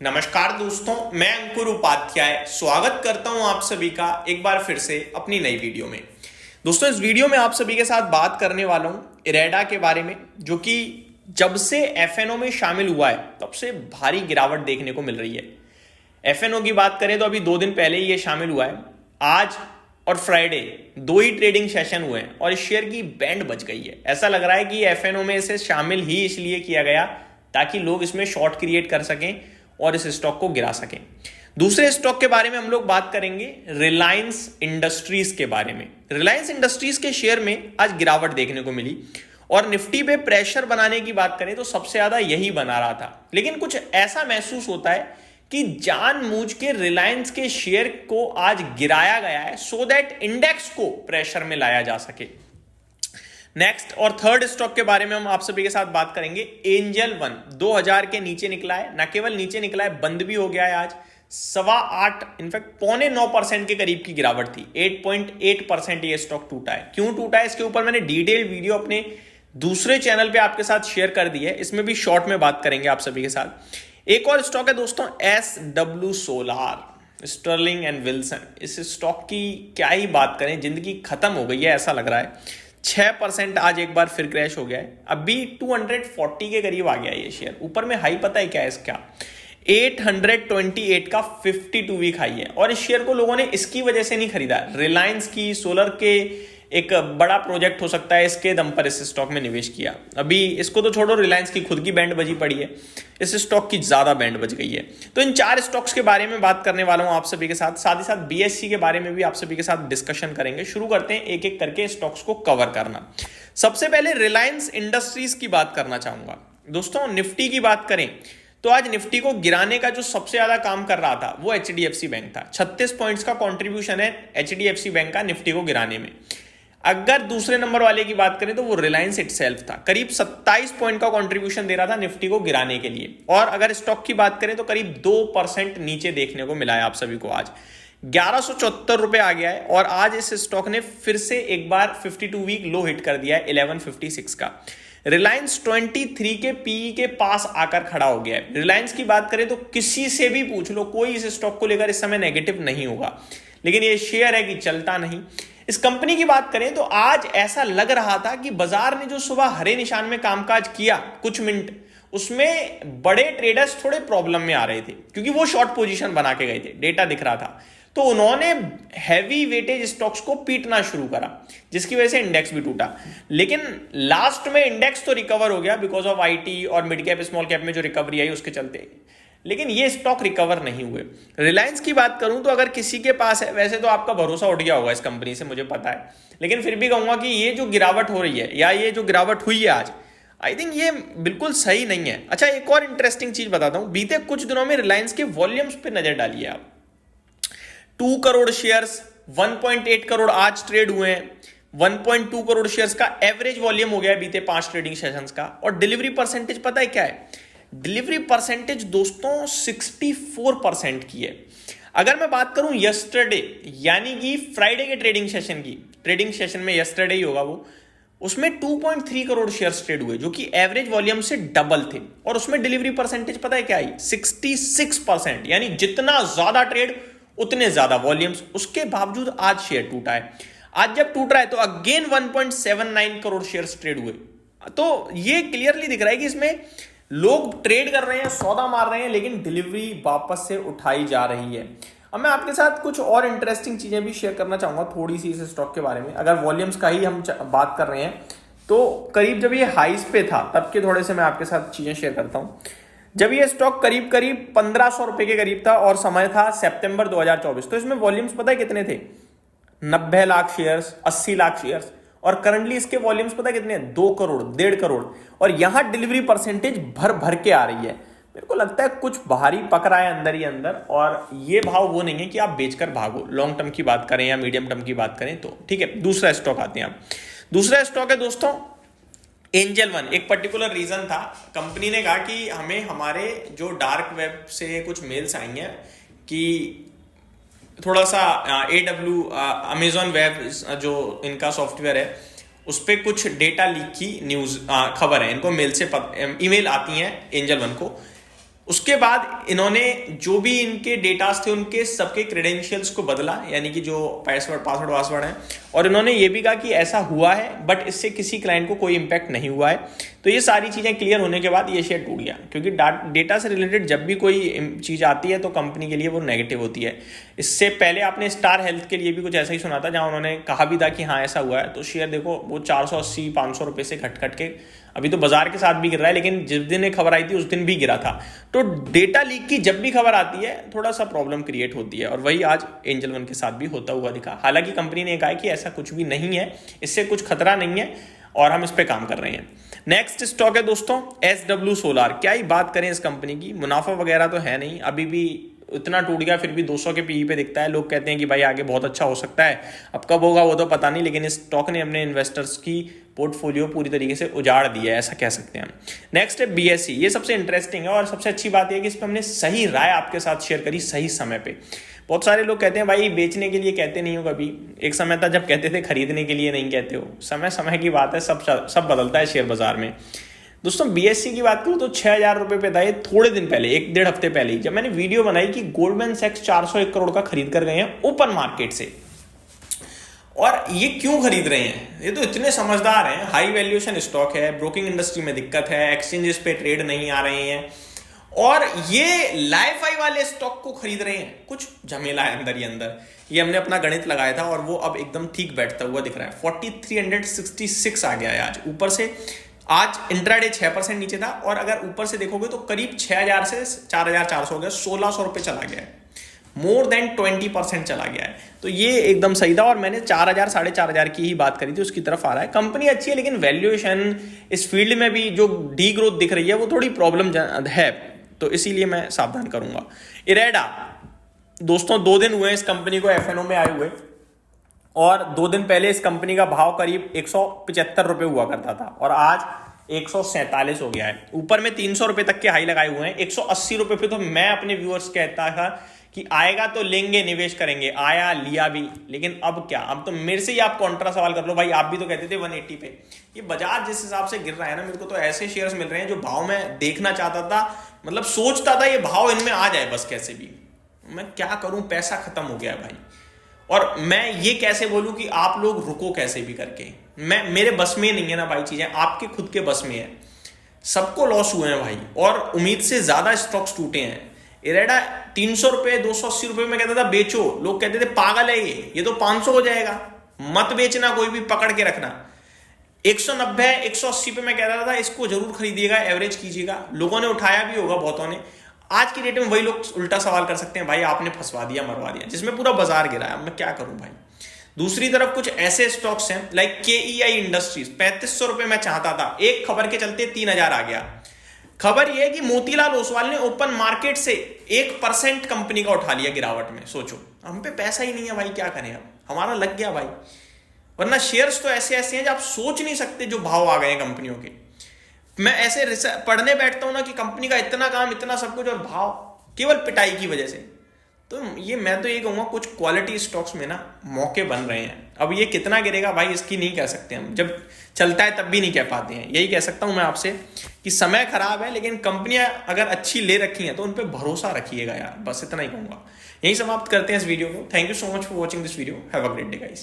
नमस्कार दोस्तों, मैं अंकुर उपाध्याय स्वागत करता हूं आप सभी का एक बार फिर से अपनी नई वीडियो में। दोस्तों, इस वीडियो में आप सभी के साथ बात करने वाला हूं इरेडा के बारे में, जो कि जब से एफएनओ में शामिल हुआ है तब से भारी गिरावट देखने को मिल रही है। एफएनओ की बात करें तो अभी 2 दिन पहले ही ये शामिल हुआ है। आज और फ्राइडे 2 ही ट्रेडिंग सेशन हुए हैं और इस शेयर की बैंड बच गई है। ऐसा लग रहा है कि एफएनओ में इसे शामिल ही इसलिए किया गया ताकि लोग इसमें शॉर्ट क्रिएट कर सकें और इस स्टॉक को गिरा सकें। दूसरे स्टॉक के बारे में हम लोग बात करेंगे रिलायंस इंडस्ट्रीज के बारे में। रिलायंस इंडस्ट्रीज के शेयर में आज गिरावट देखने को मिली और निफ्टी पे प्रेशर बनाने की बात करें तो सबसे ज्यादा यही बना रहा था। लेकिन कुछ ऐसा महसूस होता है कि जानबूझ के रिलायंस के शेयर को आज गिराया गया है सो दैट इंडेक्स को प्रेशर में लाया जा सके। नेक्स्ट और थर्ड स्टॉक के बारे में हम आप सभी के साथ बात करेंगे। एंजल वन 2000 के नीचे निकला है, न केवल नीचे निकला है, बंद भी हो गया है आज। 8.25 इनफैक्ट 8.95% के करीब की गिरावट थी। 8.8% ये स्टॉक टूटा है। क्यों टूटा है इसके ऊपर मैंने डिटेल वीडियो अपने दूसरे चैनल पे आपके साथ शेयर कर दी है, इसमें भी शॉर्ट में बात करेंगे आप सभी के साथ। एक और स्टॉक है दोस्तों, SW solar, Sterling and Wilson. इस स्टॉक की क्या ही बात करें, जिंदगी खत्म हो गई है ऐसा लग रहा है। 6% आज एक बार फिर क्रैश हो गया है। अभी 240 के करीब आ गया ये शेयर। ऊपर में हाई पता है क्या है इसका? 828 का 52 वीक हाई है। और इस शेयर को लोगों ने इसकी वजह से नहीं खरीदा, रिलायंस की सोलर के एक बड़ा प्रोजेक्ट हो सकता है इसके दम पर इस स्टॉक में निवेश किया। अभी इसको तो छोड़ो, रिलायंस की खुद की बैंड बजी पड़ी है, इस स्टॉक की ज्यादा बैंड बज गई है। तो इन 4 स्टॉक्स के बारे में बात करने वाला हूं आप सभी के साथ ही साथ बीएससी के बारे में भी आप सभी के साथ डिस्कशन करेंगे। शुरू करते हैं एक एक करके स्टॉक्स को कवर करना। सबसे पहले रिलायंस इंडस्ट्रीज की बात करना चाहूंगा। दोस्तों, निफ्टी की बात करें तो आज निफ्टी को गिराने का जो सबसे ज्यादा काम कर रहा था वो एचडीएफसी बैंक था। 36 पॉइंट्स का कॉन्ट्रीब्यूशन है एचडीएफसी बैंक का निफ्टी को गिराने में। अगर दूसरे नंबर वाले की बात करें तो वो रिलायंस इटसेल्फ था, करीब 27 पॉइंट का कंट्रीब्यूशन दे रहा था निफ्टी को गिराने के लिए। और अगर स्टॉक की बात करें तो करीब 2% नीचे देखने को मिला है आप सभी को। आज 1174 रुपए आ गया है और आज इस स्टॉक ने फिर से एक बार 52 वीक लो हिट कर दिया है 1156 का। रिलायंस 23 के पीई के पास आकर खड़ा हो गया है। रिलायंस की बात करें तो किसी से भी पूछ लो, कोई इस स्टॉक को लेकर इस समय नेगेटिव नहीं होगा, लेकिन ये शेयर है कि चलता नहीं। इस कंपनी की बात करें तो आज ऐसा लग रहा था कि बाजार ने जो सुबह हरे निशान में कामकाज किया कुछ मिनट, उसमें बड़े ट्रेडर्स थोड़े प्रॉब्लम में आ रहे थे क्योंकि वो शॉर्ट पोजीशन बना के गए थे, डेटा दिख रहा था। तो उन्होंने हैवी वेटेज स्टॉक्स को पीटना शुरू करा, जिसकी वजह से इंडेक्स भी टूटा। लेकिन लास्ट में इंडेक्स तो रिकवर हो गया बिकॉज ऑफ आईटी और मिड कैप स्मॉल कैप में जो रिकवरी आई उसके चलते, लेकिन ये स्टॉक रिकवर नहीं हुए। रिलायंस की बात करूं तो अगर किसी के पास है, वैसे तो आपका भरोसा उठ गया होगा इस कंपनी से मुझे पता है, लेकिन फिर भी कहूंगा कि ये जो गिरावट हो रही है या ये जो गिरावट हुई है आज, आई थिंक ये बिल्कुल सही नहीं है। अच्छा, एक और इंटरेस्टिंग चीज बताता हूं। बीते कुछ दिनों में रिलायंस के वॉल्यूम्स पे नजर डालिए आप। 2 करोड़ शेयर्स 1.8 करोड़ आज ट्रेड हुए हैं। 1.2 करोड़ शेयर्स का एवरेज वॉल्यूम हो गया है बीते 5 ट्रेडिंग सेशंस का। और डिलीवरी परसेंटेज पता है क्या है? डिलीवरी परसेंटेज दोस्तों 64% की है। अगर मैं बात करूं यस्टरडे यानी कि फ्राइडे के ट्रेडिंग सेशन की, ट्रेडिंग सेशन में यस्टरडे ही होगा वो, उसमें 2.3 करोड़ शेयर्स ट्रेड हुए जो कि एवरेज वॉल्यूम से डबल थे। और उसमें डिलीवरी परसेंटेज पता है क्या आई? 66%, यानी जितना ज्यादा ट्रेड उतने ज्यादा वॉल्यूम्स। उसके बावजूद आज शेयर टूटा है। आज जब टूट रहा है तो अगेन 1.79 करोड़ शेयर्स ट्रेड हुए। तो ये क्लियरली दिख रहा है कि इसमें लोग ट्रेड कर रहे हैं, सौदा मार रहे हैं, लेकिन डिलीवरी वापस से उठाई जा रही है। अब मैं आपके साथ कुछ और इंटरेस्टिंग चीजें भी शेयर करना चाहूंगा थोड़ी सी इस स्टॉक के बारे में। अगर वॉल्यूम्स का ही हम बात कर रहे हैं तो करीब जब ये हाईज पे था तब के थोड़े से मैं आपके साथ चीजें शेयर करता हूं। जब ये स्टॉक करीब 1500 रुपए के करीब था और समय था सितंबर 2024, तो इसमें वॉल्यूम्स पता है कितने थे? 90 लाख शेयर्स, 80 लाख शेयर्स। और करंटली इसके वॉल्यूम्स पता कितने हैं? 2 करोड़, 1.5 करोड़। और यहां डिलीवरी परसेंटेज भर भर के आ रही है। मेरे को लगता है कुछ भारी पक रहा है अंदर ही अंदर, और ये भाव वो नहीं है कि आप बेचकर भागो। लॉन्ग टर्म की बात करें या मीडियम टर्म की बात करें तो ठीक है। दूसरा स्टॉक आते हैं आप। दूसरा स्टॉक है दोस्तों एंजल वन। एक पर्टिकुलर रीजन था, कंपनी ने कहा कि हमें हमारे जो डार्क वेब से कुछ मेल्स आएंगे कि थोड़ा सा अमेजॉन वेब जो इनका सॉफ्टवेयर है उस पर कुछ डेटा लीक की न्यूज खबर है, इनको मेल से ईमेल आती है एंजल वन को उसके बाद इन्होंने जो भी इनके डेटास थे उनके सबके क्रेडेंशियल्स को बदला, यानी कि जो पासवर्ड है, और इन्होंने ये भी कहा कि ऐसा हुआ है बट इससे किसी क्लाइंट को कोई इंपैक्ट नहीं हुआ है। तो ये सारी चीज़ें क्लियर होने के बाद ये शेयर टूट गया, क्योंकि डेटा से रिलेटेड जब भी कोई चीज़ आती है तो कंपनी के लिए वो नेगेटिव होती है। इससे पहले आपने स्टार हेल्थ के लिए भी कुछ ऐसा ही सुना था, जहाँ उन्होंने कहा भी था कि हाँ ऐसा हुआ है, तो शेयर देखो वो 480-500 रुपये से घट के अभी तो बाजार के साथ भी गिर रहा है, लेकिन जिस दिन ये खबर आई थी उस दिन भी गिरा था। तो डेटा लीक की जब भी खबर आती है थोड़ा सा प्रॉब्लम क्रिएट होती है, और वही आज एंजल वन के साथ भी होता हुआ दिखा। हालांकि कंपनी ने कहा कि ऐसा कुछ भी नहीं है, इससे कुछ खतरा नहीं है और हम इस पे काम कर रहे हैं। नेक्स्ट स्टॉक है दोस्तों SW सोलार। क्या ही बात करें इस कंपनी की, मुनाफा वगैरह तो है नहीं, अभी भी इतना टूट गया फिर भी 200 के पीई पे दिखता है। लोग कहते हैं कि भाई आगे बहुत अच्छा हो सकता है, अब कब होगा वो तो पता नहीं, लेकिन इस स्टॉक ने अपने इन्वेस्टर्स की पोर्टफोलियो पूरी तरीके से उजाड़ दिया है, ऐसा कह सकते हैं हम। नेक्स्ट है BSE। ये सबसे इंटरेस्टिंग है और सबसे अच्छी बात यह कि इस पर हमने सही राय आपके साथ शेयर करी सही समय पे। बहुत सारे लोग कहते हैं भाई बेचने के लिए कहते नहीं हो कभी, एक समय था जब कहते थे खरीदने के लिए नहीं कहते हो। समय समय की बात है, सब बदलता है शेयर बाजार में। दोस्तों BSE की बात करूं तो 6,000 रुपये पे था ये थोड़े दिन पहले, 1-1.5 हफ्ते पहले ही, जब मैंने वीडियो बनाई कि गोल्डमैन सैक्स 401 करोड़ का खरीद कर गए हैं ओपन मार्केट से। और ये क्यों खरीद रहे हैं, ये तो इतने समझदार हैं, हाई वैल्यूएशन स्टॉक है, ब्रोकिंग इंडस्ट्री में दिक्कत है, एक्सचेंजेस पे ट्रेड नहीं आ रहे हैं, और ये लाइफाई वाले स्टॉक को खरीद रहे हैं। कुछ झमेला है अंदर ही अंदर, ये हमने अपना गणित लगाया था और वो अब एकदम ठीक बैठता हुआ दिख रहा है। 4366 आ गया है आज ऊपर से। आज इंट्राडे 6% नीचे था, और अगर ऊपर से देखोगे तो करीब 6,000 से 4,400 हो गया, 1,600 रुपये चला गया है, मोर देन 20% चला गया है। तो ये एकदम सही था, और मैंने 4,000 4,500 की ही बात करी थी, उसकी तरफ आ रहा है। कंपनी अच्छी है, लेकिन वैल्यूएशन इस फील्ड में भी जो डी ग्रोथ दिख रही है वो थोड़ी प्रॉब्लम है, तो इसीलिए मैं सावधान करूंगा। इरेडा दोस्तों 2 दिन हुए इस कंपनी को FNO में आए हुए, और 2 दिन पहले इस कंपनी का भाव करीब 175 रुपये हुआ करता था, और आज 147 हो गया है। ऊपर में 300 रुपये तक के हाई लगाए हुए हैं। 180 रुपये पे तो मैं अपने व्यूअर्स कहता था कि आएगा तो लेंगे, निवेश करेंगे, आया लिया भी, लेकिन अब क्या, अब तो मेरे से ही आप कॉन्ट्रा सवाल कर लो भाई, आप भी तो कहते थे 180 पे। ये बाजार जिस हिसाब से गिर रहा है ना, मेरे को तो ऐसे शेयर्स मिल रहे हैं जो भाव में देखना चाहता था, मतलब सोचता था ये भाव इनमें आ जाए बस कैसे भी, मैं क्या करूं, पैसा खत्म हो गया भाई। और मैं ये कैसे बोलूं कि आप लोग रुको कैसे भी करके, मेरे बस में नहीं है ना भाई, चीजें आपके खुद के बस में है। सबको लॉस हुए हैं भाई, और उम्मीद से ज्यादा स्टॉक्स टूटे हैं। इरेडा 300 रुपये 280 रुपये में कहता था बेचो, लोग कहते थे पागल है ये तो 500 हो जाएगा, मत बेचना, कोई भी पकड़ के रखना। 190 180 पे मैं कहता था इसको जरूर खरीदिएगा, एवरेज कीजिएगा। लोगों ने उठाया भी होगा बहुतों ने। आज की डेट में वही लोग उल्टा सवाल कर सकते हैं, भाई आपने फंसवा दिया, मरवा दिया, जिसमें पूरा बाजार गिरा है, मैं क्या करूं भाई। दूसरी तरफ कुछ ऐसे स्टॉक्स हैं लाइक KEI इंडस्ट्रीज, 3500 रुपये मैं चाहता था, एक खबर के चलते 3,000 आ गया। खबर यह है कि मोतीलाल ओसवाल ने ओपन मार्केट से 1% कंपनी का उठा लिया गिरावट में। सोचो, हम पे पैसा ही नहीं है भाई, क्या करें, अब हमारा लग गया भाई। वरना शेयर्स तो ऐसे ऐसे हैं जो आप सोच नहीं सकते, जो भाव आ गए हैं कंपनियों के। मैं ऐसे पढ़ने बैठता हूं ना कि कंपनी का इतना काम, इतना सब कुछ, और भाव केवल पिटाई की वजह से। तो ये मैं तो ये कहूंगा कुछ क्वालिटी स्टॉक्स में ना मौके बन रहे हैं। अब ये कितना गिरेगा भाई इसकी नहीं कह सकते हम, जब चलता है तब भी नहीं कह पाते हैं। यही कह सकता हूं मैं आपसे कि समय खराब है, लेकिन कंपनियां अगर अच्छी ले रखी हैं तो उन पर भरोसा रखिएगा यार, बस इतना ही कहूंगा। यही समाप्त करते हैं इस वीडियो को। Thank you so much for watching this video. Have a great day guys.